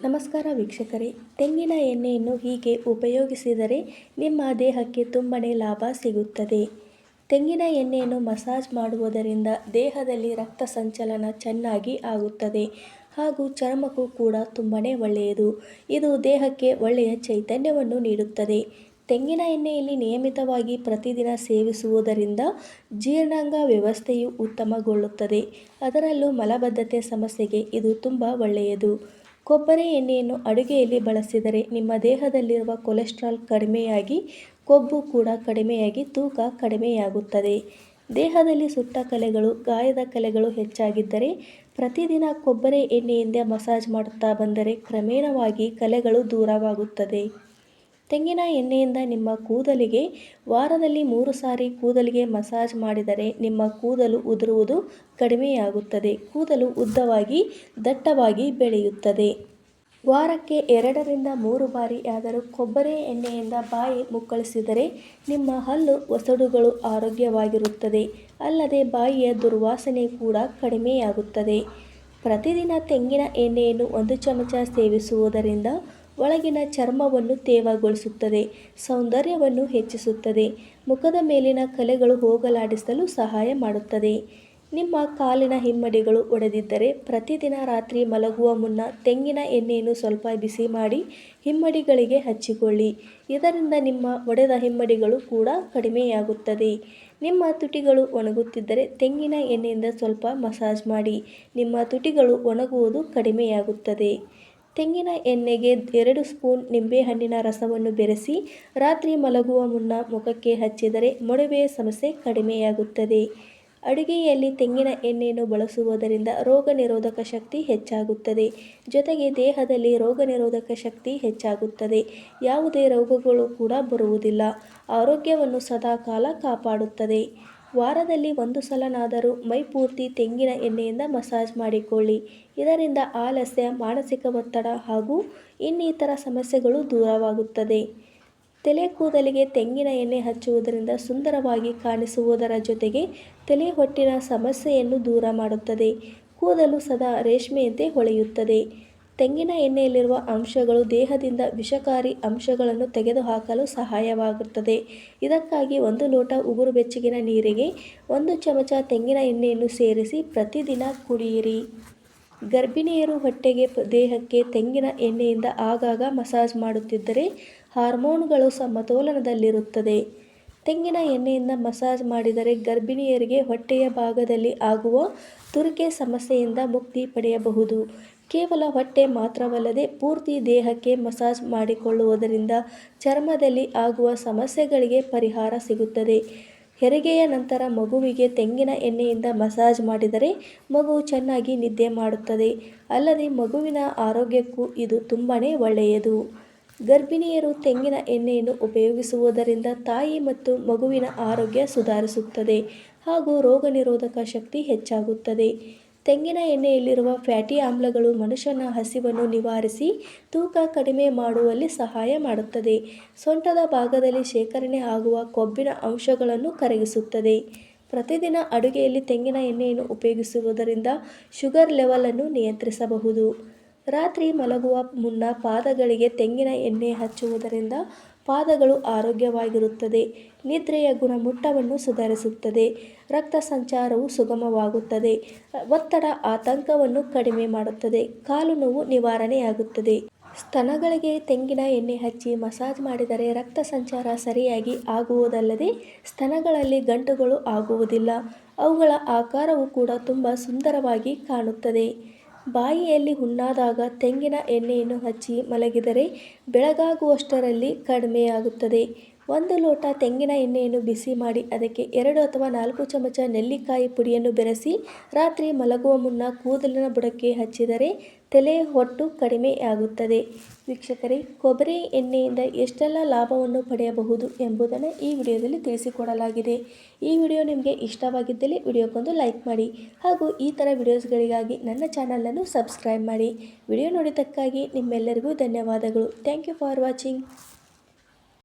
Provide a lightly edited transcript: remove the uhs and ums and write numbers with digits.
ನಮಸ್ಕಾರ ವೀಕ್ಷಕರೇ, ತೆಂಗಿನ ಎಣ್ಣೆಯನ್ನು ಹೀಗೆ ಉಪಯೋಗಿಸಿದರೆ ನಿಮ್ಮ ದೇಹಕ್ಕೆ ತುಂಬನೇ ಲಾಭ ಸಿಗುತ್ತದೆ. ತೆಂಗಿನ ಎಣ್ಣೆಯನ್ನು ಮಸಾಜ್ ಮಾಡುವುದರಿಂದ ದೇಹದಲ್ಲಿ ರಕ್ತ ಸಂಚಲನ ಚೆನ್ನಾಗಿ ಆಗುತ್ತದೆ ಹಾಗೂ ಚರ್ಮಕ್ಕೂ ಕೂಡ ತುಂಬನೇ ಒಳ್ಳೆಯದು. ಇದು ದೇಹಕ್ಕೆ ಒಳ್ಳೆಯ ಚೈತನ್ಯವನ್ನು ನೀಡುತ್ತದೆ. ತೆಂಗಿನ ಎಣ್ಣೆಯಲ್ಲಿ ನಿಯಮಿತವಾಗಿ ಪ್ರತಿದಿನ ಸೇವಿಸುವುದರಿಂದ ಜೀರ್ಣಾಂಗ ವ್ಯವಸ್ಥೆಯು ಉತ್ತಮಗೊಳ್ಳುತ್ತದೆ. ಅದರಲ್ಲೂ ಮಲಬದ್ಧತೆ ಸಮಸ್ಯೆಗೆ ಇದು ತುಂಬ ಒಳ್ಳೆಯದು. ಕೊಬ್ಬರಿ ಎಣ್ಣೆಯನ್ನು ಅಡುಗೆಯಲ್ಲಿ ಬಳಸಿದರೆ ನಿಮ್ಮ ದೇಹದಲ್ಲಿರುವ ಕೊಲೆಸ್ಟ್ರಾಲ್ ಕಡಿಮೆಯಾಗಿ ಕೊಬ್ಬು ಕೂಡ ಕಡಿಮೆಯಾಗಿ ತೂಕ ಕಡಿಮೆಯಾಗುತ್ತದೆ. ದೇಹದಲ್ಲಿ ಸುಟ್ಟ ಕಲೆಗಳು, ಗಾಯದ ಕಲೆಗಳು ಹೆಚ್ಚಾಗಿದ್ದರೆ ಪ್ರತಿದಿನ ಕೊಬ್ಬರಿ ಎಣ್ಣೆಯಿಂದ ಮಸಾಜ್ ಮಾಡುತ್ತಾ ಬಂದರೆ ಕ್ರಮೇಣವಾಗಿ ಕಲೆಗಳು ದೂರವಾಗುತ್ತದೆ. ತೆಂಗಿನ ಎಣ್ಣೆಯಿಂದ ನಿಮ್ಮ ಕೂದಲಿಗೆ ವಾರದಲ್ಲಿ 3 ಸಾರಿ ಕೂದಲಿಗೆ ಮಸಾಜ್ ಮಾಡಿದರೆ ನಿಮ್ಮ ಕೂದಲು ಉದುರುವುದು ಕಡಿಮೆಯಾಗುತ್ತದೆ. ಕೂದಲು ಉದ್ದವಾಗಿ ದಟ್ಟವಾಗಿ ಬೆಳೆಯುತ್ತದೆ. ವಾರಕ್ಕೆ 2 ರಿಂದ 3 ಬಾರಿಯಾದರೂ ಕೊಬ್ಬರಿ ಎಣ್ಣೆಯಿಂದ ಬಾಯಿ ಮುಕ್ಕಳಿಸಿದರೆ ನಿಮ್ಮ ಹಲ್ಲು ಒಸಡುಗಳು ಆರೋಗ್ಯವಾಗಿರುತ್ತದೆ. ಅಲ್ಲದೆ ಬಾಯಿಯ ದುರ್ವಾಸನೆ ಕೂಡ ಕಡಿಮೆಯಾಗುತ್ತದೆ. ಪ್ರತಿದಿನ ತೆಂಗಿನ ಎಣ್ಣೆಯನ್ನು 1 ಚಮಚ ಸೇವಿಸುವುದರಿಂದ ಒಳಗಿನ ಚರ್ಮವನ್ನು ತೇವಗೊಳಿಸುತ್ತದೆ, ಸೌಂದರ್ಯವನ್ನು ಹೆಚ್ಚಿಸುತ್ತದೆ, ಮುಖದ ಮೇಲಿನ ಕಲೆಗಳು ಹೋಗಲಾಡಿಸಲು ಸಹಾಯ ಮಾಡುತ್ತದೆ. ನಿಮ್ಮ ಕಾಲಿನ ಹಿಮ್ಮಡಿಗಳು ಒಡೆದಿದ್ದರೆ ಪ್ರತಿದಿನ ರಾತ್ರಿ ಮಲಗುವ ಮುನ್ನ ತೆಂಗಿನ ಎಣ್ಣೆಯನ್ನು ಸ್ವಲ್ಪ ಬಿಸಿ ಮಾಡಿ ಹಿಮ್ಮಡಿಗಳಿಗೆ ಹಚ್ಚಿಕೊಳ್ಳಿ. ಇದರಿಂದ ನಿಮ್ಮ ಒಡೆದ ಹಿಮ್ಮಡಿಗಳು ಕೂಡ ಕಡಿಮೆಯಾಗುತ್ತದೆ. ನಿಮ್ಮ ತುಟಿಗಳು ಒಣಗುತ್ತಿದ್ದರೆ ತೆಂಗಿನ ಎಣ್ಣೆಯಿಂದ ಸ್ವಲ್ಪ ಮಸಾಜ್ ಮಾಡಿ ನಿಮ್ಮ ತುಟಿಗಳು ಒಣಗುವುದು ಕಡಿಮೆಯಾಗುತ್ತದೆ. ತೆಂಗಿನ ಎಣ್ಣೆಗೆ 2 ಸ್ಪೂನ್ ನಿಂಬೆಹಣ್ಣಿನ ರಸವನ್ನು ಬೆರೆಸಿ ರಾತ್ರಿ ಮಲಗುವ ಮುನ್ನ ಮುಖಕ್ಕೆ ಹಚ್ಚಿದರೆ ಮೊಡವೆಯ ಸಮಸ್ಯೆ ಕಡಿಮೆಯಾಗುತ್ತದೆ. ಅಡುಗೆಯಲ್ಲಿ ತೆಂಗಿನ ಎಣ್ಣೆಯನ್ನು ಬಳಸುವುದರಿಂದ ರೋಗ ನಿರೋಧಕ ಶಕ್ತಿ ಹೆಚ್ಚಾಗುತ್ತದೆ. ಜೊತೆಗೆ ದೇಹದಲ್ಲಿ ರೋಗ ನಿರೋಧಕ ಶಕ್ತಿ ಹೆಚ್ಚಾಗುತ್ತದೆ. ಯಾವುದೇ ರೋಗಗಳು ಕೂಡ ಬರುವುದಿಲ್ಲ. ಆರೋಗ್ಯವನ್ನು ಸದಾಕಾಲ ಕಾಪಾಡುತ್ತದೆ. ವಾರದಲ್ಲಿ 1 ಸಲನಾದರೂ ಮೈಪೂರ್ತಿ ತೆಂಗಿನ ಎಣ್ಣೆಯಿಂದ ಮಸಾಜ್ ಮಾಡಿಕೊಳ್ಳಿ. ಇದರಿಂದ ಆಲಸ್ಯ, ಮಾನಸಿಕ ಒತ್ತಡ ಹಾಗೂ ಇನ್ನಿತರ ಸಮಸ್ಯೆಗಳು ದೂರವಾಗುತ್ತದೆ. ತಲೆ ಕೂದಲಿಗೆ ತೆಂಗಿನ ಎಣ್ಣೆ ಹಚ್ಚುವುದರಿಂದ ಸುಂದರವಾಗಿ ಕಾಣಿಸುವುದರ ಜೊತೆಗೆ ತಲೆ ಹೊಟ್ಟಿನ ಸಮಸ್ಯೆಯನ್ನು ದೂರ ಮಾಡುತ್ತದೆ. ಕೂದಲು ಸದಾ ರೇಷ್ಮೆಯಂತೆ ಹೊಳೆಯುತ್ತದೆ. ತೆಂಗಿನ ಎಣ್ಣೆಯಲ್ಲಿರುವ ಅಂಶಗಳು ದೇಹದಿಂದ ವಿಷಕಾರಿ ಅಂಶಗಳನ್ನು ತೆಗೆದುಹಾಕಲು ಸಹಾಯವಾಗುತ್ತದೆ. ಇದಕ್ಕಾಗಿ 1 ಲೋಟ ಉಗುರು ಬೆಚ್ಚಗಿನ ನೀರಿಗೆ 1 ಚಮಚ ತೆಂಗಿನ ಎಣ್ಣೆಯನ್ನು ಸೇರಿಸಿ ಪ್ರತಿದಿನ ಕುಡಿಯಿರಿ. ಗರ್ಭಿಣಿಯರು ಹೊಟ್ಟೆಗೆ, ದೇಹಕ್ಕೆ ತೆಂಗಿನ ಎಣ್ಣೆಯಿಂದ ಆಗಾಗ ಮಸಾಜ್ ಮಾಡುತ್ತಿದ್ದರೆ ಹಾರ್ಮೋನುಗಳು ಸಮತೋಲನದಲ್ಲಿರುತ್ತದೆ. ತೆಂಗಿನ ಎಣ್ಣೆಯಿಂದ ಮಸಾಜ್ ಮಾಡಿದರೆ ಗರ್ಭಿಣಿಯರಿಗೆ ಹೊಟ್ಟೆಯ ಭಾಗದಲ್ಲಿ ಆಗುವ ತುರಿಕೆ ಸಮಸ್ಯೆಯಿಂದ ಮುಕ್ತಿ ಪಡೆಯಬಹುದು. ಕೇವಲ ಹೊಟ್ಟೆ ಮಾತ್ರವಲ್ಲದೆ ಪೂರ್ತಿ ದೇಹಕ್ಕೆ ಮಸಾಜ್ ಮಾಡಿಕೊಳ್ಳುವುದರಿಂದ ಚರ್ಮದಲ್ಲಿ ಆಗುವ ಸಮಸ್ಯೆಗಳಿಗೆ ಪರಿಹಾರ ಸಿಗುತ್ತದೆ. ಹೆರಿಗೆಯ ನಂತರ ಮಗುವಿಗೆ ತೆಂಗಿನ ಎಣ್ಣೆಯಿಂದ ಮಸಾಜ್ ಮಾಡಿದರೆ ಮಗು ಚೆನ್ನಾಗಿ ನಿದ್ದೆ ಮಾಡುತ್ತದೆ. ಅಲ್ಲದೆ ಮಗುವಿನ ಆರೋಗ್ಯಕ್ಕೂ ಇದು ತುಂಬನೇ ಒಳ್ಳೆಯದು. ಗರ್ಭಿಣಿಯರು ತೆಂಗಿನ ಎಣ್ಣೆಯನ್ನು ಉಪಯೋಗಿಸುವುದರಿಂದ ತಾಯಿ ಮತ್ತು ಮಗುವಿನ ಆರೋಗ್ಯ ಸುಧಾರಿಸುತ್ತದೆ ಹಾಗೂ ರೋಗ ನಿರೋಧಕ ಶಕ್ತಿ ಹೆಚ್ಚಾಗುತ್ತದೆ. ತೆಂಗಿನ ಎಣ್ಣೆಯಲ್ಲಿರುವ ಫ್ಯಾಟಿ ಆಮ್ಲಗಳು ಮನುಷ್ಯನ ಹಸಿವನ್ನು ನಿವಾರಿಸಿ ತೂಕ ಕಡಿಮೆ ಮಾಡುವಲ್ಲಿ ಸಹಾಯ ಮಾಡುತ್ತದೆ. ಸೊಂಟದ ಭಾಗದಲ್ಲಿ ಶೇಖರಣೆ ಆಗುವ ಕೊಬ್ಬಿನ ಅಂಶಗಳನ್ನು ಕರಗಿಸುತ್ತದೆ. ಪ್ರತಿದಿನ ಅಡುಗೆಯಲ್ಲಿ ತೆಂಗಿನ ಎಣ್ಣೆಯನ್ನು ಉಪಯೋಗಿಸುವುದರಿಂದ ಶುಗರ್ ಲೆವೆಲ್ ಅನ್ನು ನಿಯಂತ್ರಿಸಬಹುದು. ರಾತ್ರಿ ಮಲಗುವ ಮುನ್ನ ಪಾದಗಳಿಗೆ ತೆಂಗಿನ ಎಣ್ಣೆ ಹಚ್ಚುವುದರಿಂದ ಪಾದಗಳು ಆರೋಗ್ಯವಾಗಿರುತ್ತದೆ. ನಿದ್ರೆಯ ಗುಣಮಟ್ಟವನ್ನು ಸುಧಾರಿಸುತ್ತದೆ. ರಕ್ತ ಸಂಚಾರವು ಸುಗಮವಾಗುತ್ತದೆ. ಒತ್ತಡ, ಆತಂಕವನ್ನು ಕಡಿಮೆ ಮಾಡುತ್ತದೆ. ಕಾಲು ನೋವು ನಿವಾರಣೆಯಾಗುತ್ತದೆ. ಸ್ತನಗಳಿಗೆ ತೆಂಗಿನ ಎಣ್ಣೆ ಹಚ್ಚಿ ಮಸಾಜ್ ಮಾಡಿದರೆ ರಕ್ತ ಸಂಚಾರ ಸರಿಯಾಗಿ ಆಗುವುದಲ್ಲದೆ ಸ್ತನಗಳಲ್ಲಿ ಗಂಟುಗಳು ಆಗುವುದಿಲ್ಲ. ಅವುಗಳ ಆಕಾರವು ಕೂಡ ತುಂಬ ಸುಂದರವಾಗಿ ಕಾಣುತ್ತದೆ. ಬಾಯಿಯಲ್ಲಿ ಹುಣ್ಣಾದಾಗ ತೆಂಗಿನ ಎಣ್ಣೆಯನ್ನು ಹಚ್ಚಿ ಮಲಗಿದರೆ ಬೆಳಗಾಗುವಷ್ಟರಲ್ಲಿ ಕಡಿಮೆಯಾಗುತ್ತದೆ. 1 ಲೋಟ ತೆಂಗಿನ ಎಣ್ಣೆಯನ್ನು ಬಿಸಿ ಮಾಡಿ ಅದಕ್ಕೆ 2 ಅಥವಾ 4 ಚಮಚ ನೆಲ್ಲಿಕಾಯಿ ಪುಡಿಯನ್ನು ಬೆರೆಸಿ ರಾತ್ರಿ ಮಲಗುವ ಮುನ್ನ ಕೂದಲಿನ ಬುಡಕ್ಕೆ ಹಚ್ಚಿದರೆ ತಲೆ ಹೊಟ್ಟು ಕಡಿಮೆಯಾಗುತ್ತದೆ. ವೀಕ್ಷಕರೇ, ಕೊಬ್ಬರಿ ಎಣ್ಣೆಯಿಂದ ಎಷ್ಟೆಲ್ಲ ಲಾಭವನ್ನು ಪಡೆಯಬಹುದು ಎಂಬುದನ್ನು ಈ ವಿಡಿಯೋದಲ್ಲಿ ತಿಳಿಸಿಕೊಡಲಾಗಿದೆ. ಈ ವಿಡಿಯೋ ನಿಮಗೆ ಇಷ್ಟವಾಗಿದ್ದಲ್ಲಿ ವಿಡಿಯೋಕ್ಕೊಂದು ಲೈಕ್ ಮಾಡಿ ಹಾಗೂ ಈ ಥರ ವಿಡಿಯೋಸ್ಗಳಿಗಾಗಿ ನನ್ನ ಚಾನಲನ್ನು ಸಬ್ಸ್ಕ್ರೈಬ್ ಮಾಡಿ. ವಿಡಿಯೋ ನೋಡಿದ್ದಕ್ಕಾಗಿ ನಿಮ್ಮೆಲ್ಲರಿಗೂ ಧನ್ಯವಾದಗಳು. Thank you for watching.